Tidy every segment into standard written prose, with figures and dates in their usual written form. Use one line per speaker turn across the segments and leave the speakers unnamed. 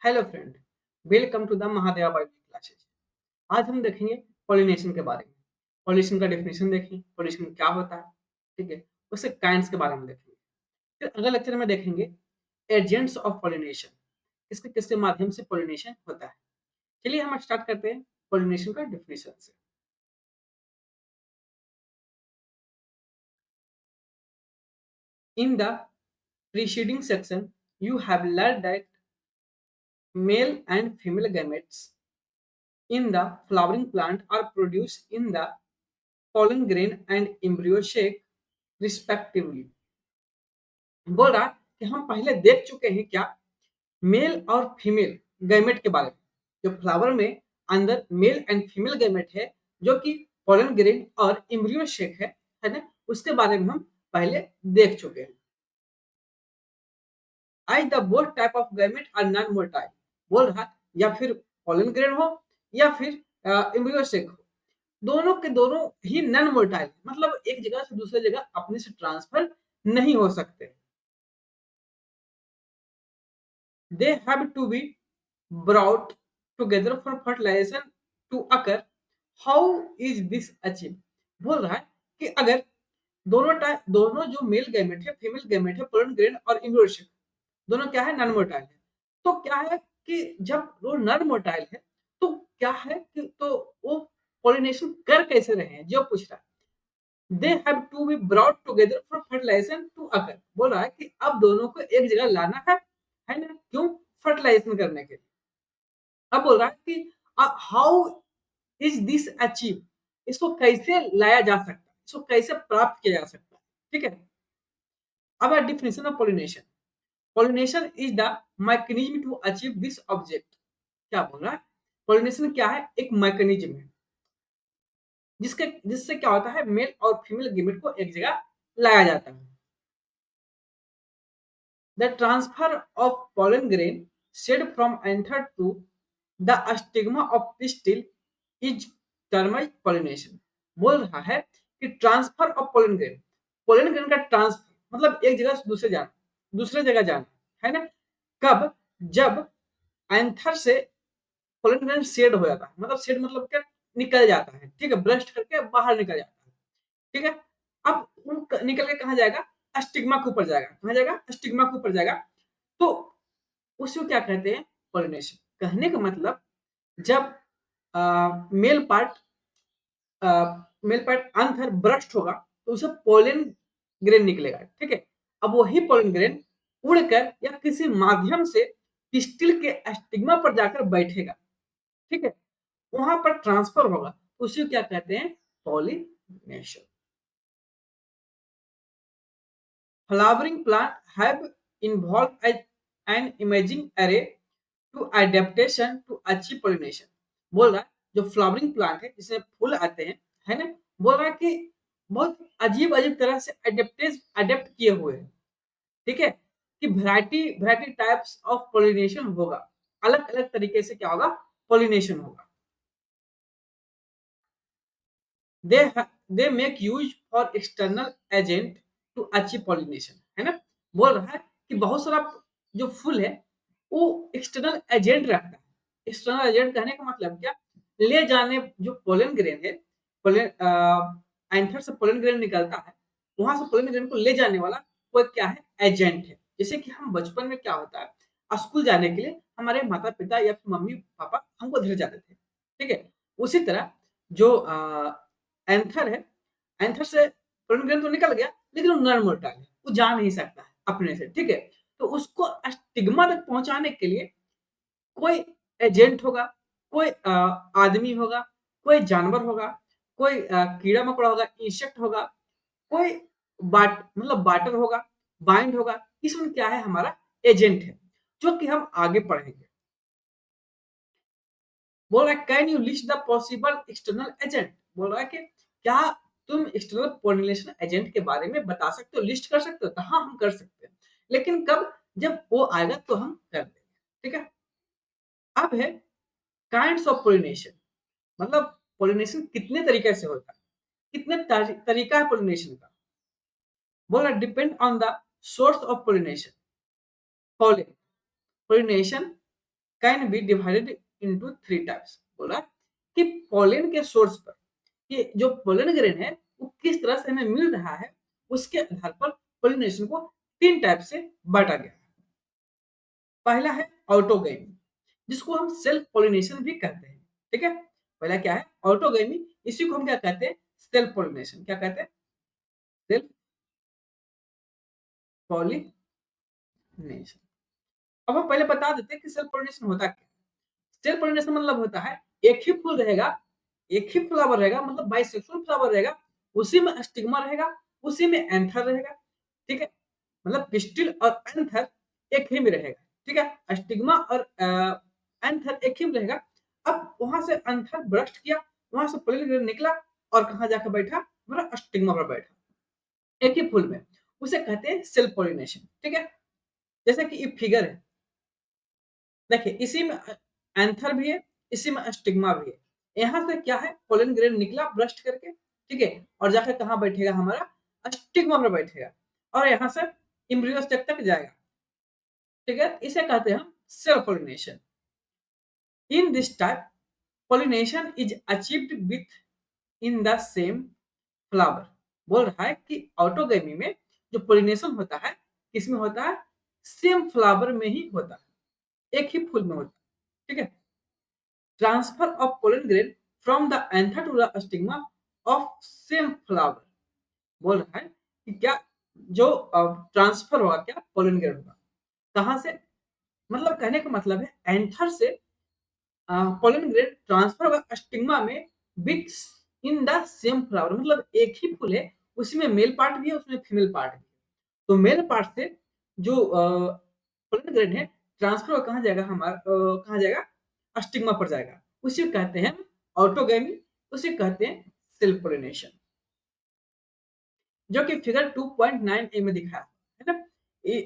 Hello friend, welcome to the Mahadeva biology classes. आज हम देखेंगे पॉलिनेशन के बारे में। पॉलिनेशन का डेफिनेशन देखेंगे, पॉलिनेशन क्या होता है, ठीक है। उसके काइंड्स के बारे में देखेंगे। फिर अगले लेक्चर में देखेंगे एजेंट्स ऑफ पॉलिनेशन, किसके किसके माध्यम से पॉलिनेशन होता है। चलिए हम स्टार्ट करते हैं पॉलिनेशन का डेफिनेशन से। In the preceding section you have learned that male and female gametes in the flowering plant are produced in the pollen grain and embryo sac respectively. बोल रहा है कि हम पहले देख चुके हैं क्या मेल और फीमेल गैमेट के बारे में। जो फ्लावर में अंदर मेल एंड फीमेल गैमेट है, जो कि पोलन ग्रेन और एम्ब्रियो शेक है ना, उसके बारे में हम पहले देख चुके हैं। I the both type of gamete are non motile. बोल रहा है या फिर पोलन ग्रेन हो या फिर एम्ब्रियो शेक हो, दोनों के दोनों ही नॉन मोटाइल, मतलब एक जगह से दूसरी जगह अपने से ट्रांसफर नहीं हो सकते। They have to be brought together for fertilization to occur. How is this achieved? बोल रहा है कि अगर दोनों जो मेल गैमेट है, फीमेल गैमेट है, पोलन ग्रेन और इम्ब्रियोशक, दोनों क्या है, नॉन मोटाइल है। तो क्या है कि जब वो नॉन मोटाइल है तो क्या है कि तो वो पॉलिनेशन कर कैसे रहे हैं, जो पूछ रहा है। They have to be brought together for fertilization to occur. बोल रहा है कि अब दोनों को एक जगह लाना है ना, क्यों, फर्टिलाइजेशन करने के लिए। अब बोल रहा है कि हाउ इज दिस अचीव, इसको कैसे लाया जा सकता है, इसको कैसे प्राप्त किया जा सकता है, ठीक है। अब definition of pollination. Pollination is the mechanism to achieve this object. क्या बोल रहा है, पॉलिनेशन क्या है, एक मैकेनिज्म है जिससे क्या होता है, मेल और फीमेल गैमेट को एक जगह लाया जाता है। The transfer of pollen grain shed from anther to the stigma of pistil is termed pollination। बोल रहा है कि ट्रांसफर ऑफ पोलन ग्रेन का ट्रांसफर मतलब एक जगह से दूसरे जगह जाना है ना। कब, जब एंथर से पोलन ग्रेन शेड हो जाता है, मतलब शेड मतलब क्या, निकल जाता है, ठीक है, ब्रस्ट करके बाहर निकल जाता है, ठीक है। अब निकल के कहाँ जाएगा, स्टिग्मा के ऊपर जाएगा, कहाँ जाएगा, स्टिग्मा के ऊपर जाएगा। तो उसको क्या कहते हैं, पॉलिनेशन। कहने का मतलब जब मेल पार्ट अंदर ब्रस्ट होगा तो उसे पोलन ग्रेन निकलेगा, ठीक है। अब वही पोलन ग्रेन उड़कर या किसी माध्यम से पिस्टिल के स्टिग्मा पर जाकर बैठेगा, ठीक है, वहां पर ट्रांसफर होगा, उसी को क्या कहते हैं, pollination. Flowering plant have involve an amazing array to adaptation to achieve pollination. बोल रहा है जो फ्लावरिंग प्लांट है जिसमें फूल आते हैं, है ना, बोल रहा है कि बहुत अजीब अजीब तरह से अडेप्ट किए हुए हैं, ठीक है, कि variety variety types of pollination होगा, अलग अलग तरीके से क्या होगा, पॉलिनेशन होगा। They they make use for external agent to achieve pollination, है ना। बोल रहा है कि बहुत सारा जो फूल है वो एक्सटर्नल एजेंट रखता है। एक्सटर्नल एजेंट कहने का मतलब क्या, ले जाने जो पोलन ग्रेन है, पोलन एंथर से पोलन ग्रेन निकलता है, वहां से पोलन ग्रेन को ले जाने वाला कोई क्या है, एजेंट है। जैसे कि हम बचपन में क्या होता है, स्कूल जाने के लिए हमारे माता पिता या फिर मम्मी पापा हमको धीरे जाते थे, ठीक है। उसी तरह जो एंथर है, एंथर से पोलन ग्रेन तो निकल गया, लेकिन वो नॉन मोर्टाइल है, वो जा नहीं सकता है अपने से, ठीक है। तो उसको स्टिग्मा तक पहुंचाने के लिए कोई एजेंट होगा, कोई आदमी होगा, कोई जानवर होगा, कोई कीड़ा मकोड़ा होगा, इंसेक्ट होगा, कोई मतलब बाटर होगा, बाइंड होगा, इसमें क्या है, हमारा एजेंट है, जो कि हम आगे पढ़ेंगे। बोल रहा है can you list the possible external agent. बोल रहा है कि क्या तुम एक्सटर्नल पॉलिनेशन एजेंट के बारे में बता सकते हो, लिस्ट कर सकते हो। तो हाँ, हम कर सकते हैं, लेकिन कब, जब वो आएगा तो हम कर देंगे, ठीक है। अब है काइंड्स ऑफ पॉलिनेशन, मतलब पॉलिनेशन कितने तरीके से होता है, कितने तरीका है पॉलिनेशन का। बोला depend on the source of pollination. Pollination can be divided into 3 types. बोला कि पोलन के सोर्स पर कि जो पोलन ग्रेन है वो किस तरह से हमें मिल रहा है, उसके आधार पर पोलिनेशन को 3 टाइप से बांटा गया है। पहला है ऑटोगैमी, जिसको हम सेल्फ पोलिनेशन भी कहते हैं। ठीक है, पहला क्या है ऑटोगैमी, इसी को हम क्या कहते हैं सेल्फ पोलिनेशन। क्या कहते हैं सेल्फ पोलिनेशन। अब हम पहले बता देते हैं कि सेल्फ पोलिनेशन होता क्या है। सेल्फ पोलिनेशन मतलब होता है एक ही फूल रहेगा, एक ही फ्लावर रहेगा, मतलब बाइसेक्सुअल फ्लावर रहेगा, उसी में स्टिग्मा रहेगा, उसी में एंथर रहेगा। ठीक है, मतलब पिस्टिल और एंथर एक ही में रहेगा। ठीक है, स्टिग्मा और एंथर एक ही में रहेगा। अब वहां से एंथर ब्रस्ट किया, वहां से पोलन ग्रेन निकला और कहाँ जाकर बैठा, हमारा स्टिग्मा पर बैठा एक ही फूल में, उसे कहते हैं सेल्फ पोलिनेशन। ठीक है, जैसे कि ये फिगर है, देखिए इसी में एंथर भी है, इसी में स्टिग्मा भी है। यहाँ से क्या है पोलन ग्रेन निकला ब्रस्ट करके, ठीक है, और जाकर कहाँ बैठेगा हमारा स्टिग्मा पर बैठेगा और यहाँ से इम्ब्रियो स्टेज तक जाएगा। ठीक है, इसे कहते हैं हम self pollination. In this type pollination is achieved with in the same flower. बोल रहा है कि ऑटोगैमी में जो पोलिनेशन होता है किसमें होता है, सेम फ्लावर में ही होता है, एक ही फूल में होता है। ठीक है, transfer of pollen grain from the anther to the stigma of same flower. बोल रहा है कि क्या जो ट्रांसफर होगा, क्या पोलन ग्रेन होगा कहाँ से, मतलब कहने का मतलब है एंथर से पोलन ग्रेन ट्रांसफर होगा स्टिग्मा में with in the same flower, मतलब एक ही फूल है, उसी में मेल पार्ट भी है, उसमें फीमेल पार्ट भी है। तो मेल पार्ट से जो पोलन ग्रेन है ट्रांसफर होकर कहाँ जाएगा, हमारा कहाँ जाएगा स्टिग्मा पर जाएगा, उसी को कहते हैं ऑटोगैमी, उसे कहते हैं सेल्फ पोलिनेशन, जो कि फिगर 2.9 ए में दिखाया है ना। ये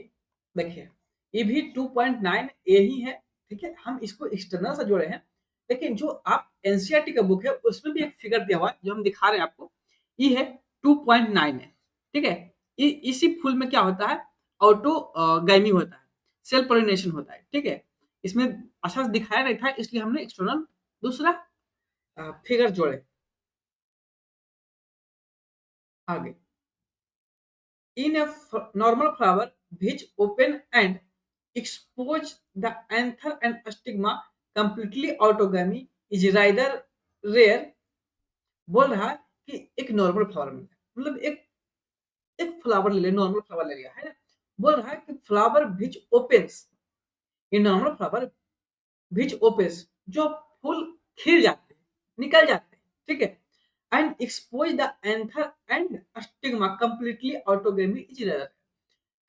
देखिए ये भी 2.9 ए ही है। ठीक है, हम इसको एक्सटर्नल से जोड़े हैं, लेकिन जो आप एनसीईआरटी का बुक है उसमें भी एक फिगर दिया हुआ है जो हम दिखा रहे हैं आपको, ये है 2.9 है। ठीक है, इसी फूल में क्या होता है ऑटो गैमी होता है, सेल्फ पोलिनेशन होता है। ठीक है, इसमें अच्छा से दिखाया नहीं था इसलिए हमने एक्सटर्नल दूसरा फिगर जोड़े। आगे in a normal flower which open and expose the anther and stigma completely autogamy is rather rare। बोल रहा है कि एक नॉर्मल फ्लावर में, मतलब एक एक फ्लावर ले लिया, नॉर्मल फ्लावर ले लिया है ना, बोल रहा है कि फ्लावर विच ओपन्स, ये नॉर्मल फ्लावर विच ओपन्स, जो फूल खिल जाते हैं, निकल जाते हैं। ठीक है, and expose the anther and stigma completely autogamy is rare.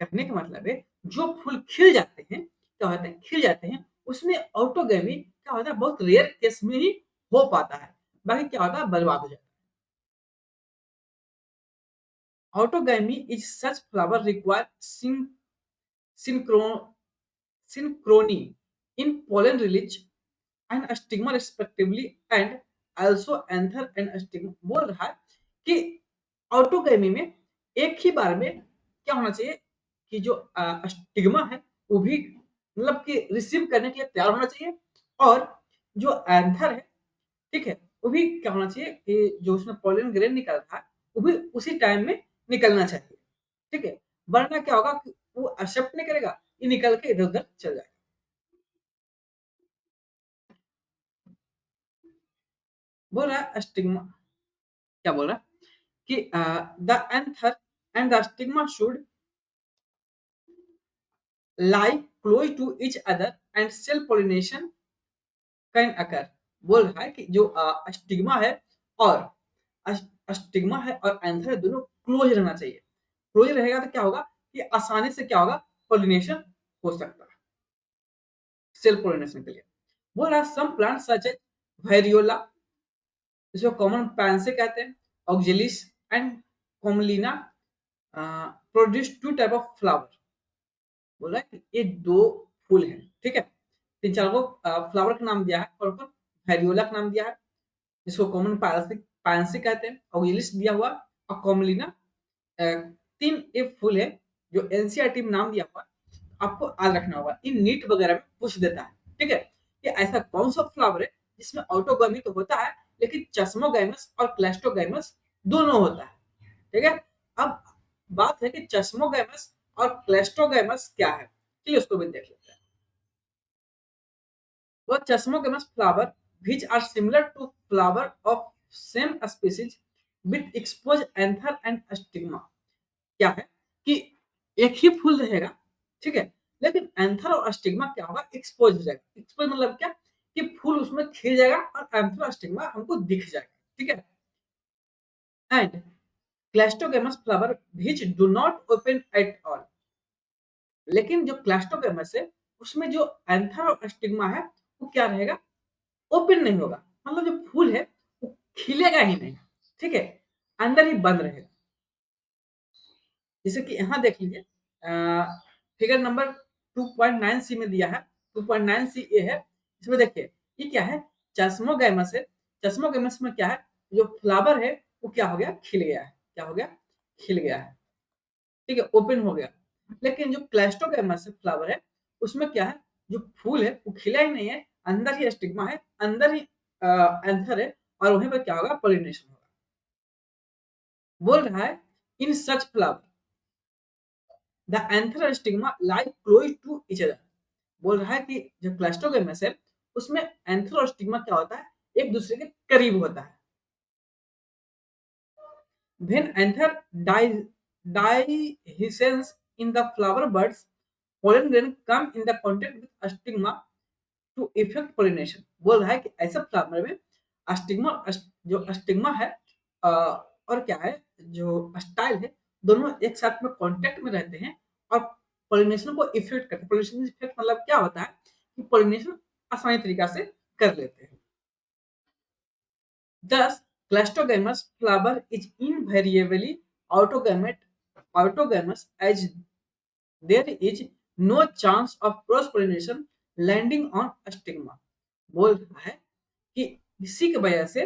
कहने का मतलब है जो फूल खिल जाते हैं, क्या होता है खिल जाते हैं, उसमें ऑटोगेमी क्या होता है बहुत रेयर केस में ही हो पाता है, बाकी क्या होता है बर्बाद हो जाता है। Autogamy is such flower require synchro- synchrony in pollen release and stigma respectively and also anther and stigma। बोल रहा है कि ऑटोगेमी में एक ही बार में क्या होना चाहिए कि जो स्टिग्मा है वो भी मतलब कि रिसीव करने के लिए तैयार होना चाहिए, और जो एंथर है ठीक है वो भी क्या होना चाहिए कि जो उसमें पोलन ग्रेन निकल रहा है वो भी उसी टाइम में निकलना चाहिए। ठीक है, वरना क्या होगा कि वो एक्सेप्ट नहीं करेगा, ये निकल के इधर उधर चल जाएगा। बोल रहा है स्टिग्मा, क्या बोल रहा है कि the anther and the stigma should lie close to each other and self pollination can occur. बोल रहा है कि जो स्टिग्मा है और स्टिग्मा है और एंथर है दोनों क्लोज रहना चाहिए। क्लोज रहेगा तो क्या होगा कि आसानी से क्या होगा पोलिनेशन हो सकता है सेल्फ पोलिनेशन के लिए। बोल रहा है some plant such as viola, इसको कॉमन पैंसे कहते हैं, oxalis and commelina produce two type of flower. बोला कि ये दो फूल हैं। ठीक है, तीन चार को फ्लावर का नाम दिया है, और वेरियोला का नाम दिया है जिसको कॉमन पैंसी कहते हैं, ऑक्जेलिस दिया हुआ और कोमलिना। तीन एक फूल है जो एनसीईआरटी में नाम दिया हुआ, आपको याद रखना होगा, इन नीट वगैरह में पूछ देता है। ठीक है, कि ऐसा कौन सा फ्लावर है जिसमें ऑटोगैमी तो होता है लेकिन चस्मोगैमस और क्लैस्टोगैमस दोनों होता है। ठीक है, अब बात है कि चस्मोगैमस और क्लैस्टोगैमस क्या है, चलिए उसको भी देख लेते हैं। वो चस्मोगैमस flower which are similar to flower of same species with exposed anther and stigma। क्या है कि एक ही फूल रहेगा, ठीक है, लेकिन एंथर और स्टिग्मा क्या होगा, एक्सपोज हो जाएगा। एक्सपोज मतलब क्या कि फूल उसमें खिल जाएगा और एंथर और स्टिग्मा हमको दिख जाएगा। ठीक है, and cleistogamous flower which do not open at all. लेकिन जो क्लैस्टोगेमस है उसमें जो एंथर और स्टिग्मा है वो क्या रहेगा, ओपन नहीं होगा, मतलब जो फूल है वो खिलेगा ही नहीं। ठीक है, अंदर ही बंद रहेगा। जैसे कि यहाँ देख लीजिए, फिगर नंबर 2.9 सी में दिया है। 2.9 सी ये है, इसमें देखिए ये क्या है, चस्मोगैमस है। चस्मोगैमस में क्या है, जो फ्लावर है वो क्या हो गया, खिल गया है। क्या हो गया, खिल गया है। ठीक है, ओपन हो गया। लेकिन जो क्लैस्टोगैमस फ्लावर है उसमें क्या है, जो फूल है वो खिला ही नहीं है, अंदर ही स्टिग्मा है, अंदर ही एंथर है, और वहीं पर क्या होगा, पॉलिनेशन होगा। बोल रहा है in such flower the anther stigma lie close to each other. बोल रहा है कि जो क्लैस्टोगैमस है उसमें एंथर और स्टिग्मा क्या होता है, एक दूसरे के करीब होता है। When anther dehiscence in the flower buds, pollen grain come in the contact with stigma to effect pollination। बोल रहा है कि ऐसे फ्लावर में स्टिग्मा, जो स्टिग्मा है और क्या है, जो स्टाइल है, दोनों एक साथ में कांटेक्ट में रहते हैं और पॉलिनेशन को इफेक्ट करते हैं। पॉलिनेशन इफेक्ट मतलब क्या होता है कि पॉलिनेशन आसानी तरीका से कर लेते हैं। Thus, clastogamous flower is invariably autogamous, autogamous as there is no chance of cross pollination landing on stigma। बोल रहा है कि इसी की वजह से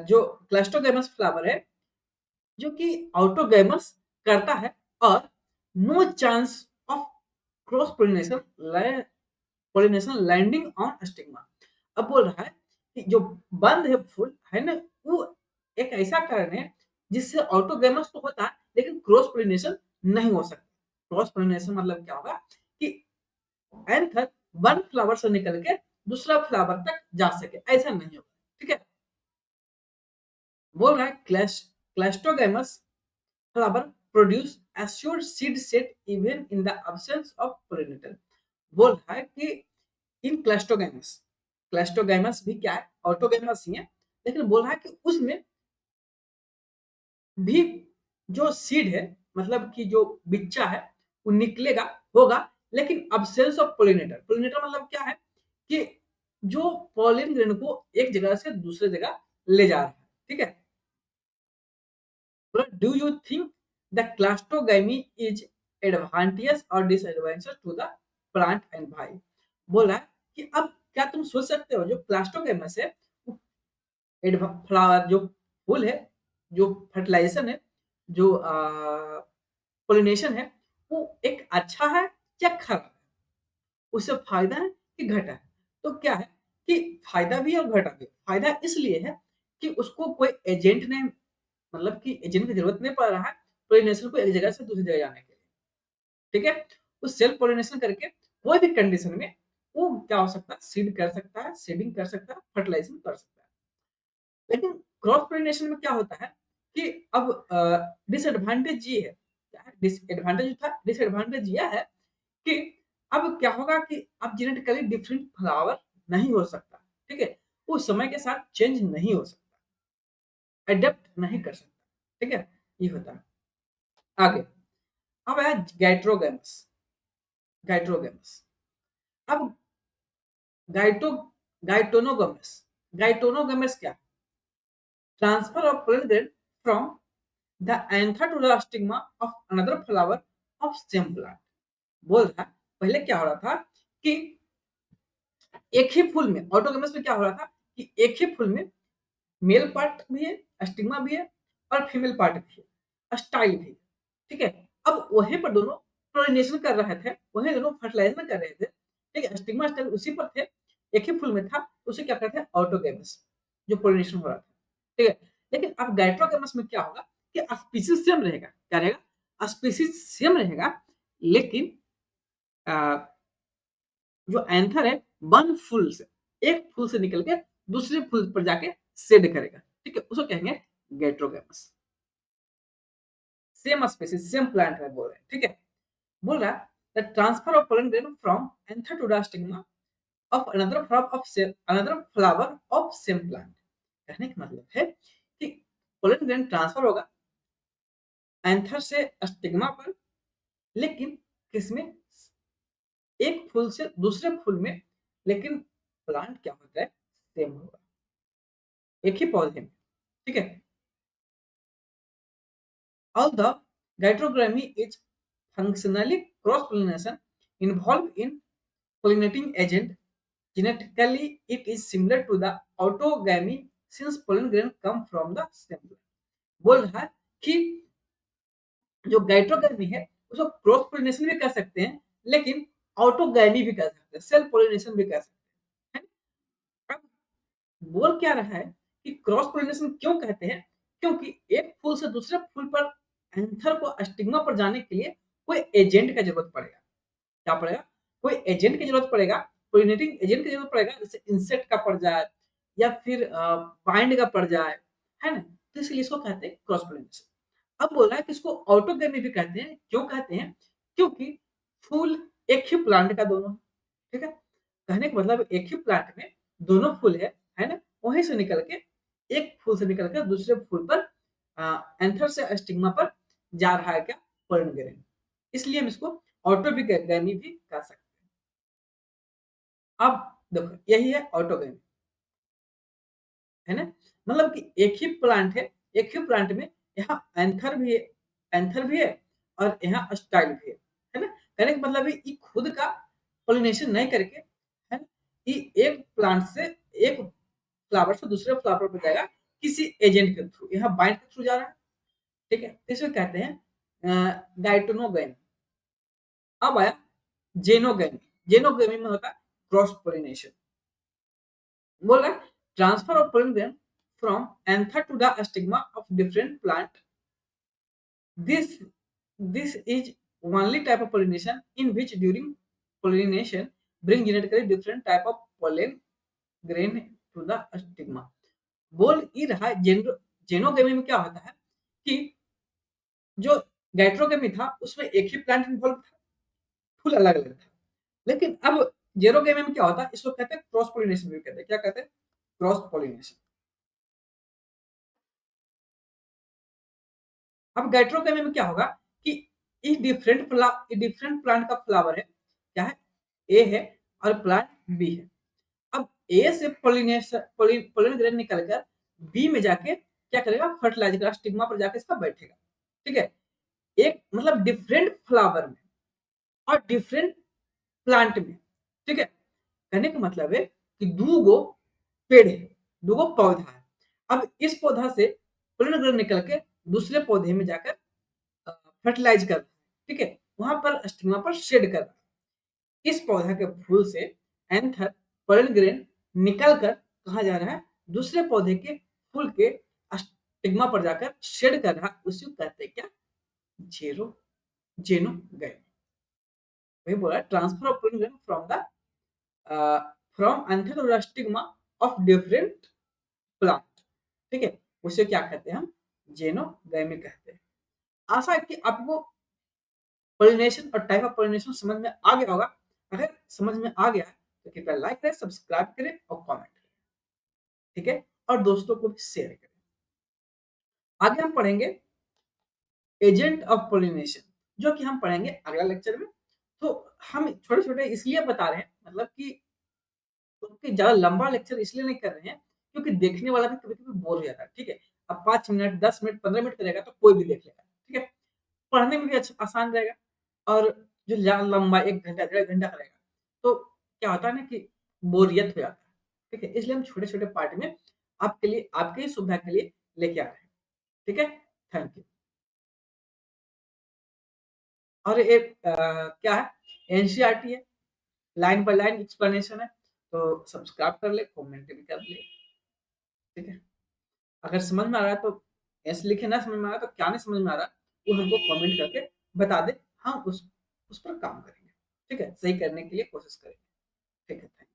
जो क्लैस्टोगैमस फ्लावर है जो कि ऑटोगैमस करता है और no chance of cross pollination, pollination landing on stigma. अब बोल रहा है कि जो बंद है फूल है ना, वो एक ऐसा कारण है जिससे ऑटोगैमस तो होता है लेकिन क्रॉस पोलिनेशन नहीं हो सकता। क्रॉस पोलिनेशन मतलब क्या होगा कि एंथर वन फ्लावर से निकल के दूसरा फ्लावर तक जा सके, ऐसा नहीं होगा। ठीक है, बोल रहा है क्लैस्टोगैमस flower produce assured seed set even in the absence of pollinator। बोल रहा है कि इन क्लैस्टोगैमस, क्लैस्टोगैमस भी क्या है, ऑटोगैमस ही है, लेकिन बोल रहा है कि उसमें भी जो सीड है, मतलब कि जो बिच्चा है वो निकलेगा, होगा, लेकिन अब्सेंस ऑफ पोलिनेटर। पोलिनेटर मतलब क्या है कि जो पॉलिन ग्रेन को एक जगह से दूसरे जगह ले जा रहा है। ठीक है, But do you think the clastogamy is advantageous or disadvantageous to the plant and भाई? बोल रहा है कि अब क्या तुम सोच सकते हो जो क्लास्टोगैमस है, फ्लावर जो फूल है, जो फर्टिलाइजेशन है, जो पोलिनेशन है, वो एक अच्छा है या खराब है, उससे फायदा है कि घाटा है? तो क्या है कि फायदा भी और घाटा भी। फायदा इसलिए है कि उसको कोई एजेंट ने, मतलब कि एजेंट की जरूरत नहीं पड़ रहा है पोलिनेशन को एक जगह से दूसरी जगह जाने के लिए। ठीक है, वो सेल्फ पोलिनेशन करके कोई भी कंडीशन में वो क्या हो सकता है, सीड कर सकता है, सीडिंग कर सकता है, फर्टिलाइजिंग कर सकता है। लेकिन क्रॉस पोलिनेशन में क्या होता है कि अब डिसएडवांटेज ये है, क्या है डिसएडवांटेज था, डिसएडवांटेज यह है कि अब क्या होगा कि अब जेनेटिकली डिफरेंट फ्लावर नहीं हो सकता। ठीक है, वो समय के साथ चेंज नहीं हो सकता, अडेप्ट नहीं कर सकता। ठीक है, ये होता है। आगे अब है गाइट्रोगेमस। गाइट्रोगेमस, अब गाइटो गाइटोनोगेमस। गाइटोनोगेमस क्या, transfer of pollen grain from the anther to the stigma of another flower of same plant. बोल रहा है पहले क्या हो रहा था कि एक ही फूल में, ऑटोगेमस में क्या हो रहा था कि एक ही फूल में मेल पार्ट भी है, स्टिग्मा भी है, और फीमेल पार्ट भी है, स्टाइल भी। ठीक है, अब वहीं पर दोनों पोलिनेशन कर रहे थे, वहीं दोनों फर्टिलाइजेशन कर रहे थे। ठीक है, स्टिग्मा स्टाइल उसी पर थे, एक ही फूल में था, उसे क्या कहते हैं, ऑटोगैमस, जो पोलिनेशन हो रहा था, ठीक है। लेकिन अब गाइट्रोगैमस में क्या होगा कि स्पीसीज सेम रहेगा, क्या रहेगा, स्पीसीज सेम रहेगा, लेकिन अ, जो एंथर है वन फूल से, एक फूल से निकल के दूसरे फूल पर जाके शेड करेगा, ठीक है, उसको कहेंगे geitonogamous. Same species same plant में बोल रहे हैं, ठीक है। बोल रहा है the transfer of pollen grain from anther to the stigma of another flower of same plant. कहने का मतलब है कि पोलन ग्रेन ट्रांसफर होगा एंथर से स्टिग्मा पर, लेकिन किसमें, एक फूल से दूसरे फूल में, लेकिन प्लांट क्या होता है, सेम होगा, एक ही पौधे में, ठीक है। Although gaitrogamy is functionally cross-pollination involved in pollinating agent, genetically it is similar to the autogamy since pollen grain come from the same plant. बोल रहा है कि जो गाइट्रोगैमी है उसको क्रॉस पोलिनेशन भी कर सकते हैं, लेकिन ऑटोगैमी भी कर सकते हैं, सेल्फ पोलिनेशन भी कर सकते हैं। अब बोल क्या रहा है कि क्रॉस पोलिनेशन क्यों कहते हैं, क्योंकि एक फूल से दूसरे फूल पर एंथर को स्टिग्मा पर जाने के लिए कोई एजेंट का जरूरत पड़ेगा, क्या पड़ेगा, कोई एजेंट की जरूरत पड़ेगा, पोलिनेटिंग एजेंट की जरूरत पड़ेगा, जैसे इंसेक्ट का पड़ जाए या फिर बाइंड का पड़ जाए, है ना, तो इसलिए इसको कहते हैं क्रॉस पोलिनेशन। अब बोल रहा है कि इसको ऑटोगेमी भी कहते हैं, क्यों कहते हैं, क्योंकि फूल एक ही प्लांट का दोनों, ठीक है, कहने का मतलब एक ही प्लांट में दोनों फूल है ना, वहीं से निकल के एक फूल से निकल कर दूसरे फूल पर एंथर से स्टिग्मा पर जा रहा है, क्या, पोलन ग्रेन, इसलिए हम इसको ऑटोगेमी भी कह सकते हैं। अब देखो यही है ऑटोगेमी, है ना, मतलब कि एक ही प्लांट है, एक ही प्लांट में यहाँ एंथर भी है और यहाँ स्टाइल भी है ना, कहने का मतलब है ये खुद का पोलिनेशन नहीं करके, है ना, ये एक प्लांट से एक फ्लावर से दूसरे फ्लावर पर जाएगा किसी एजेंट के थ्रू, यहाँ बाइंड के थ्रू जा रहा है, ठीक है, तो इसे कहते हैं डाइटोनोगेमी। अब आया जेनोगेमी, जेनोगेमी में होता है क्रॉस पोलिनेशन। बोल रहा है transfer of pollen grain from anther to the stigma of different plant, this this is only type of pollination in which during pollination bring genetically different type of pollen grain to the stigma। बोल ही रहा है xenogamy में क्या होता है कि जो गाइट्रोगेमी था उसमें एक ही प्लांट इन्वॉल्व था, फूल अलग अलग था, लेकिन अब जेरोगेमी में क्या होता है, इसको कहते हैं क्रॉस पोलिनेशन भी कहते हैं, क्या कहते हैं, क्रॉस पोलिनेशन। अब गाइट्रोगेमी में क्या होगा कि इस डिफरेंट प्लांट का फ्लावर है, क्या है, ए है और प्लांट बी है। अब ए से पोलन ग्रेन निकलकर बी में जाके क्या करेगा, फर्टिलाइज करेगा, स्टिग्मा पर जाके इसका बैठेगा, ठीक है, एक मतलब डिफरेंट फ्लावर में और डिफरेंट प्लांट में, ठीक है, कहने का मतलब है कि दो गो पेड़ है, दो गो पौधा है, अब इस पौधा से पोलन ग्रेन निकल के दूसरे पौधे में जाकर फर्टिलाइज कर रहा है, ठीक है, वहां पर स्टिग्मा पर शेड कर रहा है। इस पौधा के फूल से एंथर पोलन ग्रेन निकल कर कहा जा रहा है, दूसरे पौधे के फूल के स्टिग्मा पर जाकर शेड कर रहा है, उसी को कहते हैं क्या, जेरो जेनोगेमी। वही बोला transfer of pollen grain from anther to the stigma of different plant, ठीक है, उसे क्या कहते हैं हम, जेनोगेमी कहते हैं। आशा है कि आपको पोलिनेशन और टाइप ऑफ पोलिनेशन समझ में आ गया होगा। अगर समझ में आ गया है तो कृपया लाइक करें, सब्सक्राइब करें और कमेंट करें, ठीक है, और दोस्तों को भी शेयर करें। आगे हम पढ़ेंगे एजेंट ऑफ पोलिनेशन, जो कि हम पढ़ेंगे अगला लेक्चर में। तो हम छोटे छोटे इसलिए बता रहे हैं, मतलब कि क्योंकि ज्यादा लंबा लेक्चर इसलिए नहीं कर रहे हैं क्योंकि देखने वाला भी कभी कभी बोर हो जाता है, ठीक है, अब 5 मिनट 10 मिनट 15 मिनट करेगा तो कोई भी देख लेगा, ठीक है, पढ़ने में भी अच्छा आसान रहेगा। और जो लंबा 1 घंटा 1.5 घंटा करेगा तो क्या होता है ना कि बोरियत हो जाता है, ठीक है, इसलिए हम छोटे छोटे पार्ट में आपके लिए, आपके ही सुविधा के लिए लेके आ रहे हैं, ठीक है, थैंक यू। और एक क्या है, एनसीईआरटी है, लाइन बाय लाइन एक्सप्लेनेशन है, तो सब्सक्राइब कर ले, कमेंट भी कर ले, ठीक है? अगर समझ में आ रहा है तो ऐसे लिखे, ना समझ में आ रहा है तो क्या नहीं समझ में आ रहा, वो हमको कमेंट करके बता दे, हम उस पर काम करेंगे, ठीक है? सही करने के लिए कोशिश करेंगे, ठीक है? थैंक